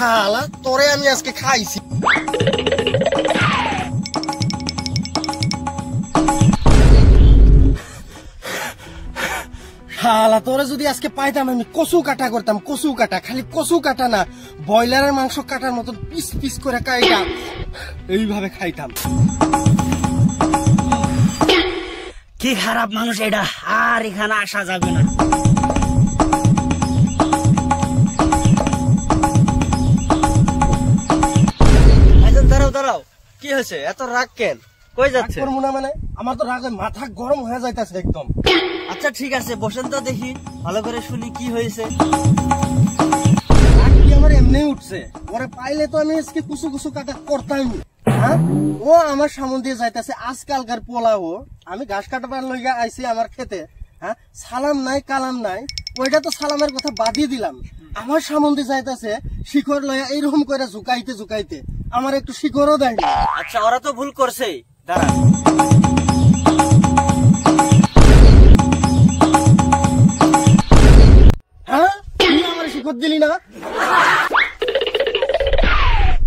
শালা তোরে আমি আজকে খাইছি। শালা তোরে যদি আজকে পাইতাম আমি কচু কাটা করতাম, কচু কাটা, খালি কচু কাটা না ব্রয়লারের মাংস কাটার মতো পিস পিস করে কাইতাম, এইভাবে খাইতাম। কি খারাপ মানুষ এটা, আর এখানে আসা যাবে না। দাঁড়াও দাঁড়াও, কি হয়েছে এত রাগ কেন? কই যাচ্ছে? মানে আমার তো রাগে মাথা গরম হয়ে যাইতেছে একদম। আচ্ছা ঠিক আছে, বসেন তো দেখি, ভালো করে শুনি কি হয়েছে। আমার এমনি উঠছে, ওরে পাইলে তো আমি আজকে কুসু কুসু কাটা করতাম। হ্যাঁ, ও আমার সামনে দিয়ে যাইতেছে আজকালকার পোলাও, আমি ঘাস কাটাবার লইয়া আইছি আমার খেতে। হ্যাঁ, সালাম নাই কালাম নাই, ওইটা তো সালামের কথা বাদিয়ে দিলাম। আমার সামনে দিয়ে যাইতেছে শিখর লইয়া এইরকম করে ঝুকাইতে ঝুকাইতে, আমার একটু শিখরও দেয় না। আচ্ছা ওরা তো ভুল করছে, দাঁড়া। হ্যাঁ, তুই আমার শিখর দিলি না?